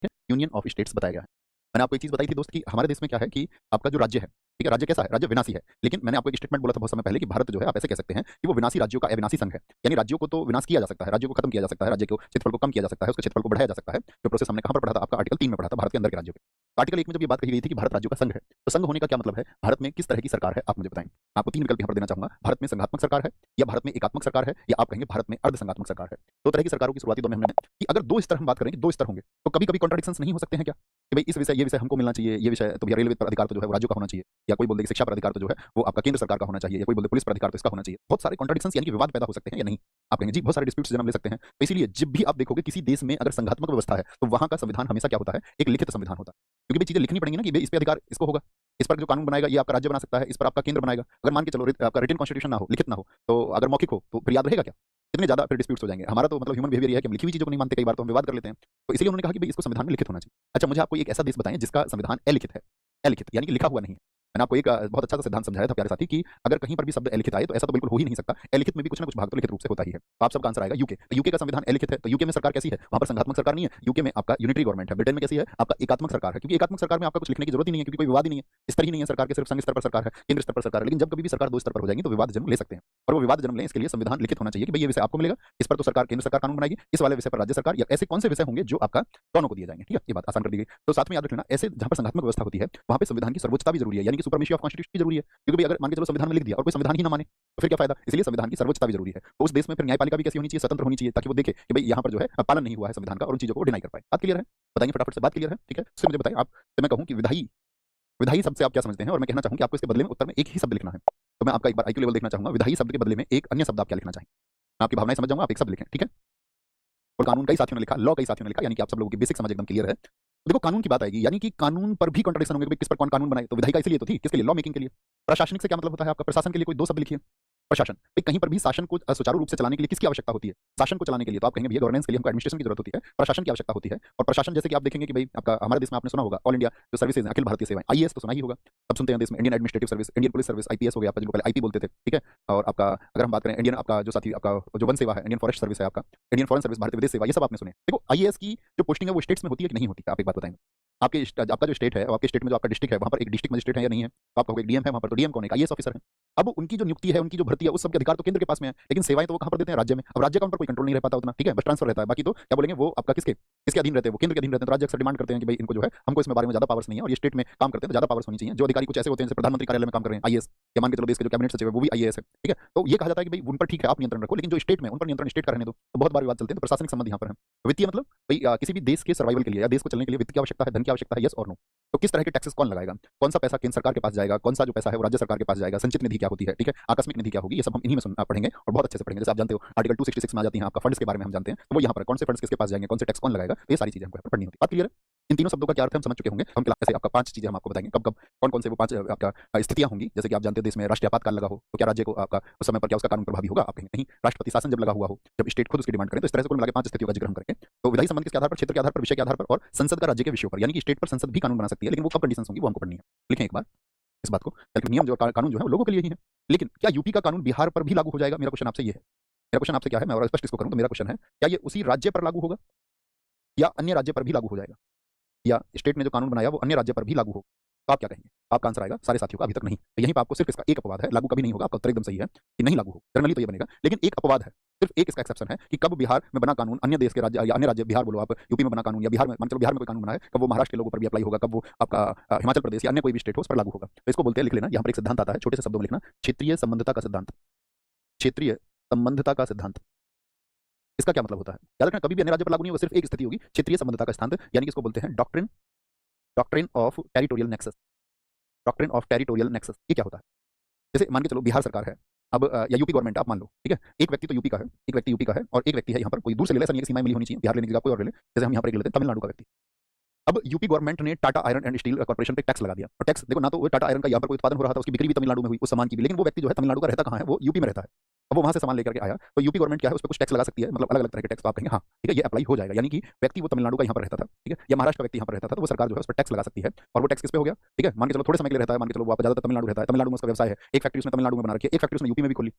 है, union of states बताया गया है। मैंने आपको एक चीज बताई थी दोस्त कि हमारे देश में क्या है कि आपका जो राज्य है, ठीक है, राज्य कैसा है, राज्य विनाशी है। लेकिन मैंने आपको एक स्टेटमेंट बोला था बहुत समय पहले कि भारत जो है आप ऐसे कह सकते हैं कि वो विनाशी राज्यों का अविनाशी संघ है। यानी राज्यों को तो विनाश किया जा सकता है, राज्यों को खत्म किया जा सकता है, राज्य को क्षेत्रफल को कम किया जा सकता है, उसके क्षेत्रफल को बढ़ाया जा सकता है। जो प्रोसेस हमने कहां पर पढ़ा था, आपका आर्टिकल 3 में पढ़ा था, भारत के अंदर के राज्यों के। तो आर्टिकल 1 में जब ये बात कही गई थी कि भारत राज्यों का संघ है, तो संघ होने का क्या मतलब है, भारत में किस तरह की सरकार है, आप मुझे बताएं। मैं आपको 3 विकल्प यहाँ पर देना चाहूंगा। भारत में संघात्मक सरकार है, या भारत में एकात्मक सरकार है, या आप कहेंगे भारत में अर्धसंघात्मक सरकार है। दो तरह की सरकारों की शुरुआती दौर में हमने कि अगर दो स्तर हम बात करें कि दो स्तर होंगे, तो कभी कभी कॉन्ट्रडिक्शंस नहीं हो सकते हैं क्या, कि भाई इस विषय ये विषय हमको मिलना चाहिए, ये विषय तो भैया रेलवे पर अधिकार तो जो है वो राज्यों का होना चाहिए, या कोई बोल दे कि शिक्षा पर अधिकार तो जो है वो आपका केंद्र सरकार का होना चाहिए, या कोई बोल दे पुलिस पर अधिकार तो इसका होना चाहिए। बहुत सारे कॉन्ट्रडिक्शंस यानी कि विवाद पैदा हो सकते हैं या नहीं। आप कहेंगे जी बहुत सारे डिस्प्यूट्स जन्म ले सकते हैं। तो इसीलिए जब भी आप देखोगे किसी देश में अगर संघात्मक व्यवस्था है, तो वहां का संविधान हमेशा क्या होता है, एक लिखित संविधान होता है। क्योंकि भाई चीजें लिखनी पड़ेंगी ना कि भाई इस पे अधिकार इसको होगा, इस पर जो कानून बनाएगा ये आपका राज्य बना सकता है, इस पर आपका केंद्र बनाएगा। अगर मान के चलो आपका रिटन कॉन्स्टिट्यूशन ना हो, लिखित ना हो, तो अगर मौखिक हो तो फिर याद रहेगा क्या, कितने ज्यादा फिर डिस्प्यूट्स हो जाएंगे। हमारा तो मतलब ह्यूमन बिहेवियर है कि हम लिखी हुई चीजों को नहीं मानते, कई बार तो हम विवाद कर लेते हैं। तो इसलिए उन्होंने कहा कि भाई इसको संविधान में लिखित होना चाहिए। अच्छा, मुझे आपको एक ऐसा देश बताएं जिसका संविधान अलिखित है, अलिखित यानी कि लिखा हुआ नहीं है। मैंने आपको एक बहुत अच्छा सा सिद्धांत समझाया था प्यारे साथी कि अगर कहीं पर भी शब्द अलिखित आए तो ऐसा तो बिल्कुल हो ही नहीं सकता, अलिखित में भी कुछ ना कुछ भाग तो लिखित रूप से होता ही है। तो आप सबका आंसर आएगा यूके। तो यूके का संविधान अलिखित है, तो यूके में सरकार कैसी है, वहां पर संघात्मक सरकार नहीं है, यूके में आपका यूनिटरी गवर्नमेंट है। ब्रिटेन में कैसी है, आपका एकात्मक सरकार है, क्योंकि एकात्मक सरकार में आपका कुछ लिखने की जरूरत ही नहीं है, क्योंकि कोई विवाद ही नहीं है, स्तर ही नहीं है सरकार के, सिर्फ संघ स्तर पर सरकार है, केंद्र स्तर पर सरकार है। लेकिन जब कभी भी सरकार दो स्तर पर हो जाएगी तो विवाद जन्म ले सकते हैं, और वो विवाद जन्म ले इसके लिए संविधान लिखित होना चाहिए कि भाई ये विषय आपको मिलेगा, इस पर तो सरकार केंद्र सरकार कानून बनाएगी, इस वाले विषय पर राज्य सरकार, या ऐसे कौन से विषय होंगे जो आपका दोनों को दिए जाएंगे। ठीक है, ये बात आसान कर दी गई। तो साथ में याद रखना, ऐसे जहां पर संघात्मक व्यवस्था होती है वहां पे संविधान की सर्वोच्चता भी जरूरी है, यानी कि सुपरमेसी ऑफ कॉन्स्टिट्यूशन भी जरूरी है। क्योंकि अगर मान के चलो संविधान में लिख दिया और कोई संविधान ही ना माने तो फिर क्या फायदा। इसलिए संविधान की सर्वोच्चता भी जरूरी है। तो उस देश में फिर न्यायपालिका भी कैसी होनी चाहिए, स्वतंत्र होनी चाहिए, ताकि वो देखे कि भाई यहाँ पर जो है पालन नहीं हुआ है संविधान का, और उन चीजों को डिनाई कर पाए। बात क्लियर है, बताएंगे फटाफट से, बात क्लियर है, ठीक है। उससे मुझे बताएं आप, तो मैं कहूँ कि विधायी, विधायी शब्द से आप क्या समझते हैं, और मैं कहना चाहूँ कि आपको इसके बदले में उत्तर में एक ही शब्द लिखना है। तो मैं आपका एक बार आईक्यू लेवल देखना चाहूंगा, विधायी शब्द के बदले में एक अन्य शब्द आप क्या लिखना चाहेंगे। मैं आपकी भावनाएं समझ जाऊंगा, आप एक शब्द लिखें, ठीक है। और कानून कई साथियों ने लिखा, लॉ कई साथियों ने लिखा, यानी कि आप सब लोगों की बेसिक समझ एकदम क्लियर है। तो देखो कानून की बात आएगी, यानी कि कानून पर भी कॉन्ट्रडिक्शन होंगे कि किस पर कौन कानून बनाए। तो विधायी का इसलिए तो थी, किसके लिए, लॉ मेकिंग के लिए। प्रशासनिक से क्या मतलब होता है आपका, प्रशासन के लिए कोई दो शब्द लिखिए। प्रशासन, भाई कहीं पर भी शासन को सुचारू रूप से चलाने के लिए किसकी आवश्यकता होती है, शासन को चलाने के लिए। तो आप कहेंगे भैया गवर्नेंस के लिए हमको एडमिनिस्ट्रेशन की जरूरत होती है, प्रशासन की आवश्यकता होती है। और प्रशासन जैसे कि आप देखेंगे कि भाई आपका हमारे देश में आपने सुना होगा ऑल इंडिया जो सर्विसेज है, अखिल भारतीय सेवाएं, आईएएस तो सुना ही होगा, अब सुनते हैं देश में Indian administrative service, Indian police service, IPS हो गया आपका, जिनको पहले आईपी बोलते थे, ठीक है। और आपका अगर हम बात करें इंडियन, आपका जो साथी आपका जो वन सेवा है, इंडियन फॉरेस्ट सर्विस है आपका, इंडियन फॉरेन सर्विस, भारतीय विदेश सेवा, ये सब आपने सुने। देखो आईएएस की जो पोस्टिंग है वो स्टेट्स में होती है कि नहीं होती है, आप एक बात बताएंगे। आपका जो स्टेट है, आपके स्टेट में जो आपका डिस्ट्रिक्ट है वहां पर एक डिस्ट्रिक्ट मजिस्ट्रेट है या नहीं है, तो आपका एक डीएम है वहां पर, तो डीएम कौन है, आईएएस ऑफिसर है। अब उनकी जो नियुक्ति है, उनकी जो भर्ती है, उस सब के अधिकार तो केंद्र के पास में है, लेकिन सेवाएं तो वो कहां पर देते हैं, राज्य में। अब राज्य का उन पर कोई कंट्रोल नहीं रह पाता उतना, ठीक है, बस ट्रांसफर रहता है। बाकी तो क्या बोलेंगे वो आपका किसके किसके अधीन रहते हैं, वो केंद्र के अधीन रहते हैं। तो राज्य अक्सर डिमांड करते हैं कि भाई इनको जो है हमको इसमें बारे में ज्यादा पावर्स नहीं है, और ये स्टेट में काम करते हैं तो ज्यादा पावर्स होनी चाहिए। जो अधिकारी कुछ ऐसे होते हैं जैसे प्रधानमंत्री कार्यालय में काम कर रहे हैं आईएएस, या मान के चलो देश के जो कैबिनेट सचिव है वो भी आईएएस है, ठीक है। तो ये कहा जाता है कि भाई उन पर ठीक है आप नियंत्रण रखो, लेकिन जो स्टेट में उन पर नियंत्रण स्टेट का रहने दो। तो बहुत बार विवाद चलते हैं। तो प्रशासनिक संबंध यहाँ पर है। वित्तीय मतलब भाई किसी भी देश के सर्वाइवल के लिए या देश को चलने के लिए वित्त की आवश्यकता है, धन की आवश्यकता है, यस और नो। तो किस तरह के टैक्सेस कौन लगाएगा, कौन सा पैसा केंद्र सरकार के पास जाएगा, कौन सा जो पैसा है वो राज्य सरकार के पास जाएगा, संचित निधि क्या होती है, ठीक है, आकस्मिक निधि क्या होगी, ये सब हम इन्हीं में पढ़ेंगे और बहुत अच्छे से पढ़ेंगे। जैसे आप जानते हो आर्टिकल 266 में आ जाती है आपका फंड्स के बारे में हम जानते हैं, तो वो यहाँ पर कौन से फंड्स किसके पास जाएंगे, कौन से टैक्स कौन लगाएगा, तो ये सारी चीजें हमको पढ़नी होती है। बात क्लियर है। इन तीनों शब्दों का क्या अर्थ है हम समझ चुके होंगे। हम ऐसे आपका 5 चीजें हम आपको बताएंगे कब कब कौन कौन से वो 5 आपका स्थितियां होंगी। जैसे कि आप जानते हैं देश में राष्ट्रीय आपातकाल लगा हो तो क्या राज्य को आपका उस समय पर क्या उसका कानून प्रभावी होगा, आप कहेंगे नहीं। राष्ट्रपति शासन जब लगा हुआ हो, जब स्टेट खुद उसकी डिमांड करे, तो इस तरह से कुल मिला के 5 स्थितियों का जिक्र हम करेंगे। तो विधायी संबंध किसके आधार पर, क्षेत्र के आधार पर, विषय के आधार पर, और संसद का राज्य के विषयों पर, यानी कि स्टेट पर संसद भी कानून बना सकती है, लेकिन वो कब कंडीशंस होंगी वो हमको पढ़नी है। लिखें एक बार इस बात को, बल्कि नियम जो कानून जो है वो लोगों के लिए ही है। लेकिन क्या यूपी का कानून बिहार पर भी लागू हो जाएगा, मेरा क्वेश्चन आपसे ये है। मेरा क्वेश्चन आपसे क्या है, मैं और स्पष्ट इसको करूं तो मेरा क्वेश्चन है क्या ये उसी राज्य पर लागू होगा या अन्य राज्य पर भी लागू हो जाएगा, या स्टेट ने जो कानून बनाया वो अन्य राज्य पर भी लागू हो। तो आप क्या कहेंगे, आपका आंसर आएगा सारे साथियों का अभी तक नहीं। तो यहीं पर आपको सिर्फ इसका एक अपवाद है, लागू कभी नहीं होगा। आपका उत्तर एकदम सही है कि नहीं लागू हो, जनरली तो ये बनेगा, लेकिन एक अपवाद है, सिर्फ एक इसका एक्सेप्शन है कि कब बिहार में बना कानून अन्य देश के राज्य या अन्य राज्य, बिहार बोलो आप, यूपी में बना कानून या बिहार में, मान चलो बिहार में कोई कानून बना है, कब वो महाराष्ट्र के लोगों पर भी अप्लाई होगा, कब वो आपका हिमाचल प्रदेश या अन्य कोई भी स्टेट हो उस पर लागू होगा। तो इसको बोलते हैं, लिख लेना, यहाँ पर एक सिद्धांत आता है, छोटे से शब्दों में लिखना, क्षेत्रीय संबंधता का सिद्धांत। क्षेत्रीय संबंधता का सिद्धांत, इसका क्या मतलब होता है, याद रखना कभी भी अन्य राज्य पर लागू नहीं होगा, सिर्फ एक स्थिति होगी, क्षेत्रीय संबंधता का सिद्धांत, यानी कि इसको बोलते हैं doctrine, doctrine of territorial nexus. Doctrine of territorial nexus ये क्या होता है। जैसे मान के चलो बिहार सरकार है अब, या यूपी गवर्नमेंट आप मान लो, ठीक है, एक व्यक्ति तो यूपी का है, एक व्यक्ति यूपी का है, और एक व्यक्ति है यहाँ पर, कोई दूर से ले ले, ऐसा नहीं है कि सीमाएं मिली होनी चाहिए, बिहार लेने की जगह कोई और ले ले। जैसे हम यहाँ पर एक लेते हैं तमिलनाडु का व्यक्ति। अब यूपी गवर्नमेंट ने Tata iron and steel corporation पे टैक्स लगा दिया, और टैक्स देखो ना, तो वो टाटा आयरन का यहाँ पर कोई उत्पादन हो रहा था, उसकी बिक्री भी तमिलनाडु में हुई उस सामान की भी, लेकिन वो व्यक्ति जो है तमिलनाडु का रहता कहाँ है, वो यूपी में रहता है। अब वो वहां से सामान लेकर के आया, तो यूपी गवर्नमेंट क्या है उस पर कुछ टैक्स लगा सकती है, मतलब अलग अलग तरह के टैक्स। तो आप कहेंगे हाँ ठीक है ये अप्लाई हो जाएगा, यानी कि व्यक्ति वो तमिलनाडु का यहाँ पर रहता था, ठीक है, या महाराष्ट्र का व्यक्ति यहाँ पर रहता था, तो वो सरकार जो है उस पर टैक्स लगा सकती है। और वो टैक्स किस पे हो गया, ठीक है, मान के चलो थोड़े समय के लिए रहता है, मान के चलो वो ज्यादातर तमिलनाडु रहता है, तमिलनाडु में उसका व्यवसाय है, एक फैक्ट्री उसने तमिलनाडु में बना रखी है, एक फैक्ट्री उसने यूपी में भी खोली।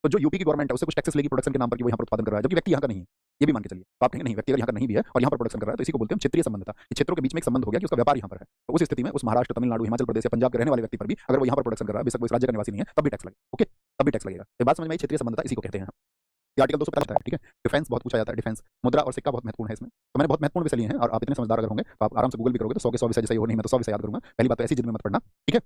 तो जो यूपी की गवर्नमेंट है उससे कुछ टैक्सेस लेगी प्रोडक्शन के नाम पर कि वो यहाँ पर उत्पादन कर रहा है, जबकि व्यक्ति यहाँ का नहीं है। ये भी मान के चलिए। तो आप कहेंगे नहीं, व्यक्ति अगर यहाँ का नहीं भी है और यहाँ पर प्रोडक्शन कर रहा है तो इसी को बोलते हैं हम क्षेत्रीय संबंधता। ये क्षेत्रों के बीच में एक संबंध हो गया कि उसका व्यापार यहाँ पर है। तो उस स्थिति में उस महाराष्ट्र, तमिलनाडु, हिमाचल प्रदेश या पंजाब के रहने वाले व्यक्ति पर भी अगर वो यहाँ पर प्रोडक्शन कर रहा है, बेशक वो इस राज्य का निवासी नहीं है, तब भी टैक्स लगेगा। ओके, तब भी टैक्स लगेगा। तो बात समझ में आई, क्षेत्रीय संबंधता इसी को कहते हैं। ये आर्टिकल 200 पता है, ठीक है। डिफेंस बहुत पूछा जाता है, डिफेंस, मुद्रा और सिक्का बहुत महत्वपूर्ण है इसमें। तो मैंने बहुत महत्वपूर्ण विषय लिए हैं और आप इतने समझदार अगर होंगे तो आप आराम से गूगल भी करोगे तो 100 के 100 विषय जैसे हो, नहीं मैं तो 100 विषय याद करूंगा। पहली बात तो ऐसी जिद में मत पड़ना, ठीक है।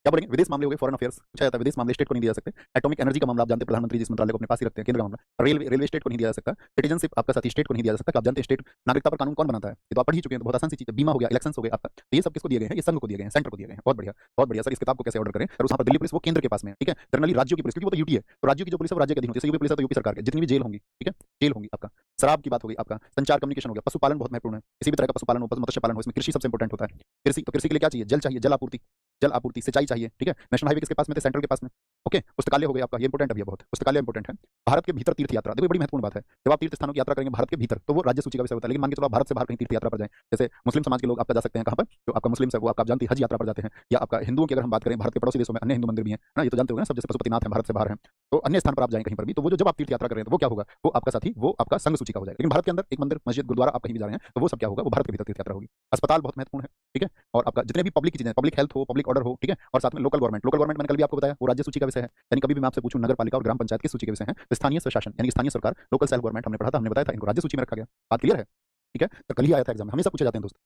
क्या बोलेंगे, विदेश मामले हो गए, फॉरेन अफेयर्स पूछा जाता है। विदेश मामले स्टेट को नहीं दिया जा सकते। एटॉमिक एनर्जी का मामला आप जानते हैं, प्रधानमंत्री जिस मंत्रालय को अपने पास ही रखते हैं, केंद्र का मामला। रेलवे स्टेट को नहीं दिया जा सकता। सिटीजनशिप आपका साथी स्टेट को नहीं दिया जा सकता। आप जानते हैं स्टेट नागरिकता पर कानून कौन बनाता है, ये तो आप पढ़ ही चुके हैं, तो बहुत आसान सी चीज है। बीमा हो गया, इलेक्शन हो गया आपका, तो ये सब किसको दिए गए हैं, ये संघ को दिए गए हैं, सेंटर को दिए गए हैं। बहुत बढ़िया, बहुत बढ़िया सर। इस किताब को कैसे ऑर्डर करें, और वहाँ पर दिल्ली पुलिस वो केंद्र के पास में है, ठीक है। जनरली राज्यों की पुलिस, क्योंकि वो तो यूटी है, तो राज्यों की जो पुलिस है वो राज्य के अधीन होती है। यूपी पुलिस है तो यूपी सरकार के, जितनी भी जेल होंगी, ठीक है, जेल होंगी। आपका शराब की बात हो गई, आपका संचार कम्युनिकेशन हो गया, पशुपालन बहुत महत्वपूर्ण है। किसी भी तरह का पशुपालन हो, मत्स्य पालन हो, इसमें कृषि सबसे इंपॉर्टेंट होता है। कृषि, तो कृषि के लिए क्या चाहिए, जल चाहिए, जल आपूर्ति, जल आपूर्ति, सिंचाई चाहिए, ठीक है। नेशनल हाईवे किसके पास में थे, सेंट्रल के पास में। ओके, पुस्तकालय हो गया आपका, ये इंपॉर्टेंट है, बहुत पुस्तकालय इंपॉर्टेंट है। भारत के भीतर तीर्थ यात्रा, देखो बड़ी महत्वपूर्ण बात है। जब आप तीर्थ स्थानों की यात्रा करेंगे भारत के भीतर, तो वो राज्य सूची का विषय होता है। लेकिन मान के चलो आप भारत से बाहर कहीं तीर्थ यात्रा पर जाएं, जैसे मुस्लिम समाज के लोग आपका जा सकते हैं कहां पर, जो आपका मुस्लिम है वो आपका जानते हैं हज यात्रा पर जाते हैं। या आपका हिंदुओं की अगर हम बात करें, भारत के पड़ोसी देशों में अन्य हिंदू मंदिर भी हैं ना, ये तो जानते हो ना सब, जैसे पशुपतिनाथ है भारत से बाहर है। तो अन्य स्थान पर आप जाएं कहीं पर भी, तो वो जो जब आप तीर्थ यात्रा कर रहे हैं तो वो क्या होगा, वो आपका साथी, वो आपका संघ सूची का हो जाएगा। लेकिन भारत के अंदर एक मंदिर, मस्जिद, गुरुद्वारा आप कहीं भी जा रहे हैं तो वो सब क्या होगा, वो भारत के भीतर तीर्थ यात्रा होगी। अस्पताल बहुत महत्वपूर्ण है, ठीक है। और आपका जितने भी पब्लिक की चीजें, पब्लिक हेल्थ हो, पब्लिक ऑर्डर हो, ठीक है। और साथ में लोकल गवर्नमेंट मैंने कल भी आपको बताया, वो राज्य सूची का विषय है। यानी कभी भी मैं आपसे पूछूं नगर पालिका और ग्राम पंचायत की सूची के विषय है, तो स्थानीय स्वशासन यानी स्थानीय सरकार, लोकल सेल्फ गवर्नमेंट हमने पढ़ा था, हमने बताया था, इनको राज्य सूची में रखा गया। बात क्लियर है, ठीक है। तो कल ही आया था एग्जाम में, हमेशा पूछे जाते हैं दोस्त,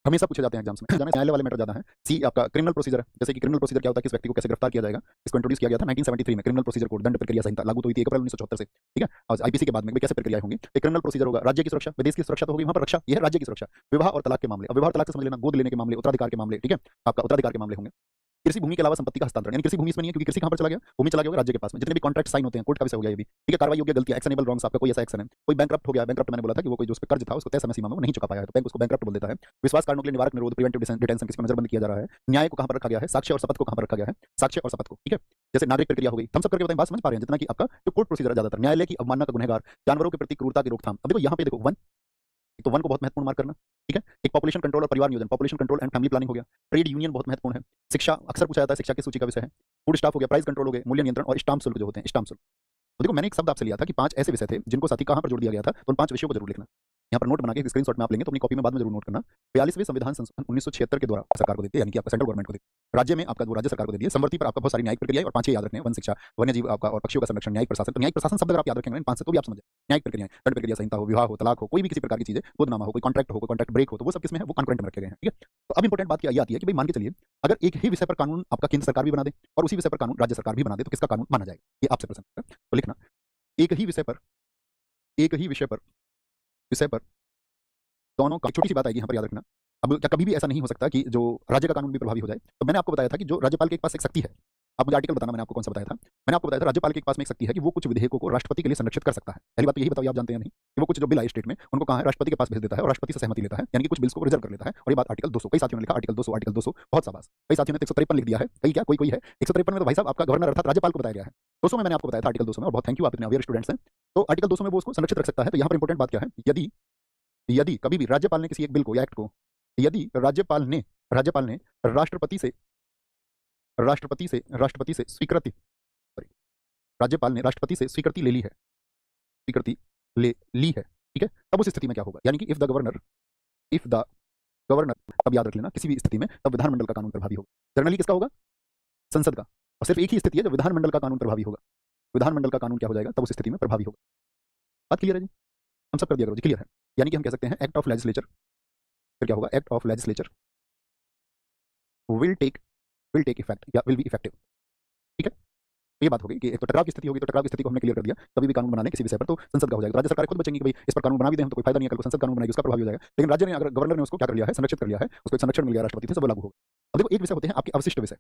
हमेशा पूछे जाते हैं एग्जाम्स में। जाने न्यायालय वाले मैटर ज्यादा है। सी आपका क्रिमिनल प्रोसीजर है, जैसे कि क्रिमिनल प्रोसीजर क्या होता है, किस व्यक्ति को कैसे गिरफ्तार किया जाएगा, इसको इंट्रोड्यूस किया गया था 1973 में। क्रिमिनल प्रोसीजर कोड, दंड प्रक्रिया संहिता लागू तो हुई थी 1 अप्रैल 1974 से, ठीक है। और आईपीसी के बाद में कैसे प्रक्रिया होंगी, तो क्रिमिनल प्रोसीजर होगा। राज्य की सुरक्षा, विदेश की सुरक्षा तो होगी, वहां पर रक्षा, यह है राज्य की सुरक्षा। विवाह और तलाक के मामले, अब विवाह और तलाक से समझ लेना, गोद लेने के मामले, उत्तराधिकार के मामले, ठीक है, आपका उत्तराधिकार के मामले होंगे। कृषि भूमि के अलावा संपत्ति का हस्तांतरण, यानी कृषि भूमि इसमें नहीं है, क्योंकि कृषि कहां पर चला गया, भूमि चला गया राज्य के पास में। जितने भी कॉन्ट्रैक्ट साइन होते हैं, कोर्ट का विषय हो गया ये भी, ठीक है। कार्रवाई योग्य गलतियां, एक्शनेबल रॉन्ग्स, आपका कोई ऐसा एक्शन है, कोई बैंकरप्ट हो गया, बैंकरप्ट मैंने बोला था कि वो कोई जो उस पर कर्ज था उसको तय समय सीमा में वो नहीं चुका पाया है, तो बैंक उसको बैंकरप्ट बोल देता है। विश्वास कारणों के लिए निवारक निरोध, प्रिवेंटिव डिटेंशन, किसमें नजरबंद किया जा रहा है। न्याय को कहां पर रखा गया है, साक्ष्य और शपथ को कहां पर रखा गया है, साक्ष्य और शपथ को, ठीक है। जैसे नागरिक प्रक्रिया हो गई, हम सब करके बताएं, बात समझ पा रहे हैं, जितना कि आपका जो कोर्ट प्रोसीजर ज्यादातर, न्यायालय की अवमानना का गुनहगार, जानवरों के प्रति क्रूरता की रोकथाम। अब देखो यहाँ पे देखो वन, तो वन को बहुत महत्वपूर्ण मार्क करना, ठीक है। एक पॉपुलेशन कंट्रोल और परिवार नियोजन, population control and family planning हो गया। ट्रेड यूनियन बहुत महत्वपूर्ण है। शिक्षा अक्सर पूछा जाता है, शिक्षा की सूची का विषय है। फूड स्टाफ हो गया, प्राइस कंट्रोल हो गए, मूल्य नियंत्रण और स्टाम्प शुल्क जो होते हैं, स्टाम्प शुल्क। तो देखो मैंने एक शब्द आपसे लिया था कि 5 ऐसे विषय थे जिनको साथी कहां पर जोड़ दिया गया था, तो उन 5 विषयों को जरूर लिखना। यहाँ पर नोट बना के स्क्रीनशॉट में आप लेंगे तो अपनी कॉपी में बाद में जरूर नोट करना। 42वें संविधान संशोधन 1976 के द्वारा सरकार को देती है, यानी कि आपका सेंट्रल गवर्नमेंट को देती है। राज्य में आपका वो राज्य सरकार को देती है। समवर्ती पर आपका बहुत सारी न्यायिक प्रक्रिया और 5 याद रखने हैं, वन शिक्षा, वन्य जीव आपका और पक्षियों का संरक्षण, न्यायिक प्रशासन। तो न्यायिक प्रशासन शब्द अगर आप याद रखेंगे इन 5 से तो भी आप समझ जाए। न्यायिक प्रक्रिया, दंड प्रक्रिया संहिता हो, विवाह हो, तलाक हो, कोई भी किसी प्रकार की चीजें, खुदनामा हो, कोई कॉन्ट्रैक्ट हो, कोई कॉन्ट्रैक्ट ब्रेक हो, तो वो सब किसमें है, वो कॉन्करेंट में रखे गए हैं, ठीक है। तो अब इंपॉर्टेंट बात क्या ये आती है कि भाई मान के चलिए अगर एक ही विषय पर कानून आपका केंद्र सरकार भी बना दे और उसी विषय पर कानून राज्य सरकार भी बना दे, तो किसका कानून माना जाएगा, ये आपसे प्रश्न है। तो लिखना, एक ही विषय पर, एक ही विषय पर दोनों का, छोटी सी बात आएगी यहाँ पर याद रखना। अब क्या कभी भी ऐसा नहीं हो सकता कि जो राज्य का कानून भी प्रभावी हो जाए। तो मैंने आपको बताया था कि जो राज्यपाल के पास एक शक्ति है, आप मुझे आर्टिकल बताना, मैंने आपको कौन सा बताया था, मैंने आपको बताया था राज्यपाल के पास में एक शक्ति है कि वो कुछ विधेयकों को राष्ट्रपति के लिए संरक्षित कर सकता है। पहली बात तो यही बताओ, आप जानते हैं नहीं कि वो कुछ जो बिल आए स्टेट में उनको कहाँ है, राष्ट्रपति के पास भेज देता है और राष्ट्रपति से सहमति लेता है, यानी कि कुछ बिल्स को रिजर्व कर लेता है। और ये बात आर्टिकल 200, कई साथियों ने लिखा आर्टिकल 200, आर्टिकल 200, बहुत शाबाश। कई साथियों ने 153 लिख दिया है, कई क्या कोई है 153 में, तो भाई साहब आपका गवर्नर अर्थात राज्यपाल को बताया गया है। 200 में मैंने आपको बताया था आर्टिकल 200 में, और बहुत थैंक यू, आप इतने अवेयर स्टूडेंट्स हैं। तो आर्टिकल 200 में वो उसको संरक्षित रख सकता है। तो यहाँ पर इंपॉर्टेंट बात क्या है, यदि कभी भी राज्यपाल ने किसी एक बिल को या एक्ट को, यदि राज्यपाल ने राष्ट्रपति से स्वीकृति, सॉरी, राज्यपाल ने राष्ट्रपति से स्वीकृति ले ली है, स्वीकृति ले ली है, ठीक है। तब उस स्थिति में क्या होगा, यानी कि इफ द गवर्नर, अब याद रख लेना, किसी भी स्थिति में तब विधानमंडल का कानून प्रभावी होगा। जनरली किसका होगा, संसद का। और सिर्फ एक ही स्थिति है जब विधानमंडल का कानून प्रभावी होगा। विधानमंडल का कानून क्या हो जाएगा, तब उस स्थिति में प्रभावी होगा। बात क्लियर है जी, हम सब कर दिया करो जी, क्लियर है। यानी कि हम कह सकते हैं एक्ट ऑफ लेजिस्लेचर, फिर क्या होगा, act of legislature will take effect या विल बी इफेक्टिव, ठीक है। तो ये बात हो गई कि एक तो टकराव की स्थिति होगी, तो टकराव की स्थिति को हमने क्लियर कर दिया। कभी भी कानून बनाने किसी विषय पर तो संसद का हो जाएगा। राज्य सरकार खुद बचेंगी कि भाई इस पर कानून बना भी दें हम तो कोई फायदा नहीं है, कल को संसद कानून बनाएगी उसका प्रभावी हो जाएगा। लेकिन राज्य ने अगर गवर्नर ने उसको क्या कर लिया है, संरक्षित कर लिया है, उसको संरक्षण मिल गया राष्ट्रपति से, सब लागू होगा। अब देखो एक विषय होते हैं आपके अवशिष्ट विषय,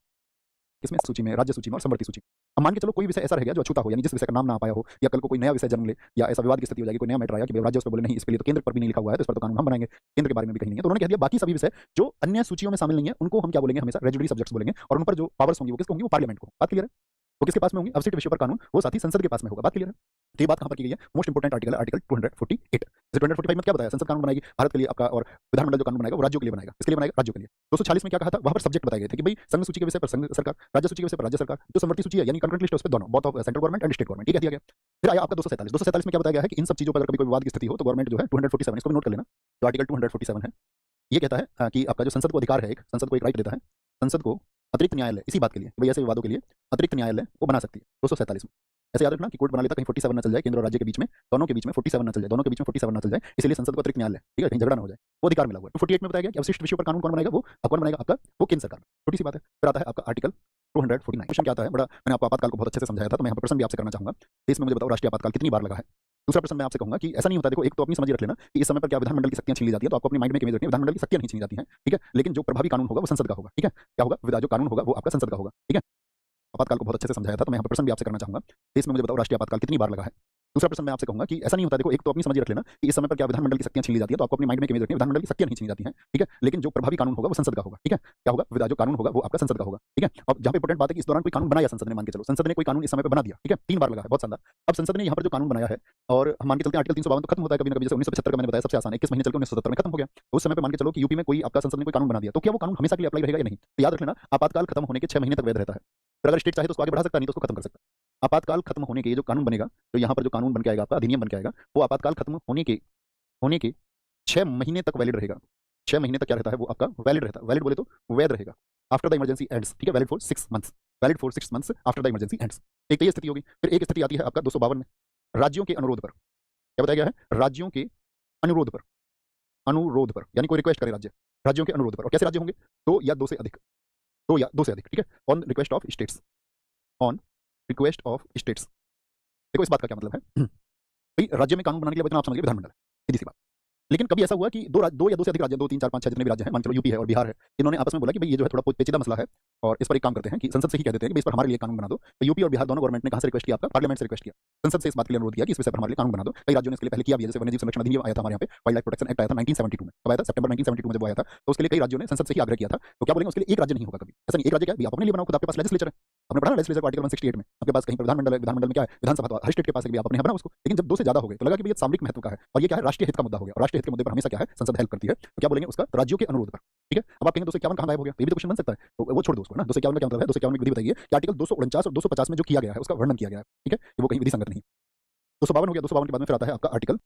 किसमें, सूची में, राज्य सूची में और समवर्ती सूची। अब मान के चलो कोई विषय ऐसा रह गया जो अछूता हो, यानी जिस विषय का नाम ना आ पाया हो, या कल को कोई नया विषय जन्म ले, या ऐसा विवाद की स्थिति हो जाएगी, कोई नया मैटर आया कि राज्य उस पर बोले नहीं, इसके लिए तो केंद्र पर भी नहीं लिखा हुआ है, तो इस पर तो कानून हम बनाएंगे, केंद्र के बारे में भी कहीं नहीं है। तो उन्होंने कह दिया बाकी सभी विषय जो अन्य सूचियों में शामिल नहीं है उनको हम क्या बोलेंगे, हमेशा रेजिडुअरी सब्जेक्ट्स बोलेंगे, और उन पर जो पावर्स होंगी वो किसको होंगी, वो पार्लियामेंट को। बात क्लियर है। वो किसके पास में होंगी? अवशिष्ट विषयों पर कानून वो साथ ही संसद के पास में होगा। बात क्लियर है? तो ये बात कहां पर की गई है? मोस्ट इंपोर्टेंट आर्टिकल है आर्टिकल 248। जैसे 245 में क्या बताया? संसद कानून बनाएगी भारत के लिए आपका, और विधानमंडल जो कानून बनाएगा वो राज्यों के लिए बनाएगा। किसके लिए बनाएगा? राज्यों के लिए। 246 में क्या कहा था? वहां पर सब्जेक्ट बताए गए थे कि भाई संघ सूची के विषय पर संघ सरकार, राज्य सूची के विषय पर राज्य सरकार, जो समवर्ती सूची है यानी कंकरेंट लिस्ट है उस पर दोनों, both of central government and state government, ये कह दिया गया। फिर आया आपका 247 में क्या बताया गया है कि इन सब चीजों पर अगर कभी कोई विवाद की स्थिति हो तो गवर्नमेंट जो है 247, इसको भी नोट कर लेना। तो आर्टिकल 247 है, ये कहता है कि आपका जो संसद को अधिकार है, एक संसद को एक राइट देता है, संसद को अतिरिक्त न्यायालय, इसी बात के लिए भाई ऐसे विवादों के लिए अतिरिक्त न्यायालय वो बना सकती है 247 में। ऐसे याद रखना कि कोर्ट बना लेता, कहीं 47 ना चल जाए, केंद्र और राज्य के बीच में, दोनों के बीच में 47 ना चल जाए, दोनों के बीच में 47 ना चल जाए, इसलिए संसद को अतिरिक्त न्यायालय, ठीक है, कहीं झगड़ा ना हो जाए, वो अधिकार मिला हुआ है। 248 में बताया गया कि अवशिष्ट विषयों पर कानून कौन बनाएगा? वो कौन बनाएगा? आपका वो केंद्र सरकार। छोटी सी बात है। फिर आता है आपका आर्टिकल 249। क्वेश्चन क्या आता है? बड़ा मैंने आपको आपातकाल को बहुत अच्छे से समझाया था, तो मैं यहाँ पर प्रश्न भी आपसे करना चाहूंगा। इसमें मुझे बताओ राष्ट्रीय आपातकाल कितनी बार लगा है? दूसरा प्रश्न मैं आपसे कहूंगा कि ऐसा नहीं होता, देखो एक तो अपनी समझ रख लेना कि इस समय पर क्या विधानमंडल की शक्तियां छीन ली जाती है, तो आपको अपनी माइंड में एक इमेज रखनी है, विधानमंडल की शक्तियां नहीं छीनी जाती हैं, ठीक है, लेकिन जो प्रभावी कानून होगा वो संसद का होगा, ठीक है, क्या होगा? जो कानून होगा वो आपका संसद का होगा, ठीक है। आपातकाल को बहुत अच्छे से समझाया था, तो मैं यहाँ पर प्रश्न भी आपसे करना चाहूंगा। इसमें मुझे बताओ राष्ट्रीय आपातकाल कितनी बार लगा है? दूसरा प्रश्न मैं आपसे कहूंगा कि ऐसा नहीं होता, देखो एक तो अपनी समझ रख लेना कि इस समय पर क्या विधानमंडल की शक्तियां छीन ली जाती है, तो आपको अपनी माइंड में एक इमेज रखनी है, विधानमंडल की शक्तियां नहीं छीनी जाती हैं, ठीक है, लेकिन जो प्रभावी कानून होगा वो संसद का होगा, ठीक है, क्या होगा? जो कानून होगा वो आपका संसद का होगा, ठीक है। अब जहां पे इंपॉर्टेंट बात है कि इस दौरान कोई कानून बनाया संसद ने, मान के चलो संसद ने कोई कानून इस समय पर बना दिया, ठीक है, 3 बार लगा है, बहुत शानदार। अब संसद ने यहाँ पर जो कानून बनाया है, और हम मान के चलते हैं आर्टिकल 352 तो खत्म होता है कभी ना कभी, जैसे 1975 का मैंने बताया सबसे आसान, 21 महीने चल के 1970 में खत्म हो गया। तो उस समय पे मान के चलो कि यूपी में कोई आपका संसद ने कोई कानून बना दिया, तो क्या वो कानून हमेशा के लिए अप्लाई रहेगा या नहीं? तो याद रखना आपातकाल खत्म होने के 6 महीने तक वैध रहता है। फिर अगर स्टेट चाहे तो उसको आगे बढ़ा सकता है, नहीं तो उसको खत्म कर सकता है। आपातकाल खत्म होने के ये जो कानून बनेगा, तो यहाँ पर जो कानून बन के आएगा आपका, अधिनियम बन के आएगा, वो आपातकाल खत्म होने के 6 महीने तक वैलिड रहेगा। 6 महीने तक क्या रहता है? वो आपका वैलिड रहता है। वैलिड बोले तो वैध रहेगा। आफ्टर द इमरजेंसी एंड्स, ठीक है, valid for 6 months, valid for 6 months after the emergency ends. एक तो ये स्थिति होगी। फिर एक स्थिति आती है आपका 252 में, राज्यों के अनुरोध पर। क्या बताया गया है? राज्यों के अनुरोध पर, अनुरोध पर, यानी कोई रिक्वेस्ट करे राज्य, राज्यों के अनुरोध पर। और कैसे राज्य होंगे? 2 या 2 से अधिक, 2 या 2 से अधिक, ठीक है, on request of states, on request of states. देखो इस बात का क्या मतलब है भाई, राज्य में कानून बनाने के लिए इतना आप समझ लीजिए विधानमंडल है, सीधी सी बात। लेकिन कभी ऐसा हुआ कि दो या दो से अधिक राज्य, 2 3 4 5 6 जितने भी राज्य हैं, मान चलो यूपी है और बिहार है, इन्होंने आपस में बोला कि भाई ये जो है थोड़ा पेचीदा मसला है, और इस पर एक काम करते हैं कि संसद से ही कह देते हैं कि भाई इस पर हमारे लिए कानून बना दो। तो यूपी और बिहार दोनों गवर्नमेंट ने कहां से रिक्वेस्ट किया? आपका पार्लियामेंट से रिक्वेस्ट किया, संसद से इस बात के लिए अनुरोध किया कि इस विषय पर हमारे लिए कानून बना दो। कई राज्यों ने इसके लिए पहले किया भी है, जैसे वन्यजीव संरक्षण अधिनियम आया था हमारे यहाँ पे, वाइल्ड लाइफ प्रोटेक्शन एक्ट आया था 1972 में, कब आया था? सितंबर 1972 में जब आया था, तो उसके लिए कई राज्यों ने संसद से ही आग्रह किया था। तो क्या बोलेंगे? उसके लिए एक राज्य नहीं होगा कभी, ऐसा नहीं। एक राज्य क्या है? आप अपने लिए बनाओ, खुद आपके पास लेजिस्लेचर है, आपने पढ़ा ना लेजिस्लेचर आर्टिकल 168 में, आपके पास कहीं पर विधानमंडल है, विधानमंडल में क्या है? विधानसभा, तो हर स्टेट के पास है कि आप अपने यहाँ बनाओ उसको। लेकिन जब 2 से ज्यादा हो गए तो लगा कि भाई ये सामरिक महत्व का है, और ये क्या है? राष्ट्रीय हित का मुद्दा हो गया, और राष्ट्रीय हित के मुद्दे पर हमेशा क्या है? संसद हेल्प करती है। तो क्या बोलेंगे उसका? तो राज्यों के अनुरोध पर, ठीक है। अब आप कहेंगे 251 कहां गायब हो गया? तो ये भी तो क्वेश्चन बन सकता है, तो वो छोड़ दो उसको ना। 251 का क्या मतलब है? 251 में विधि बताइए कि आर्टिकल 249 और 250 में जो किया गया है उसका वर्णन किया गया है, ठीक है, वो कहीं विधि संगत नहीं। 252 हो गया, 252 के बाद में फिर आता है आपका आर्टिकल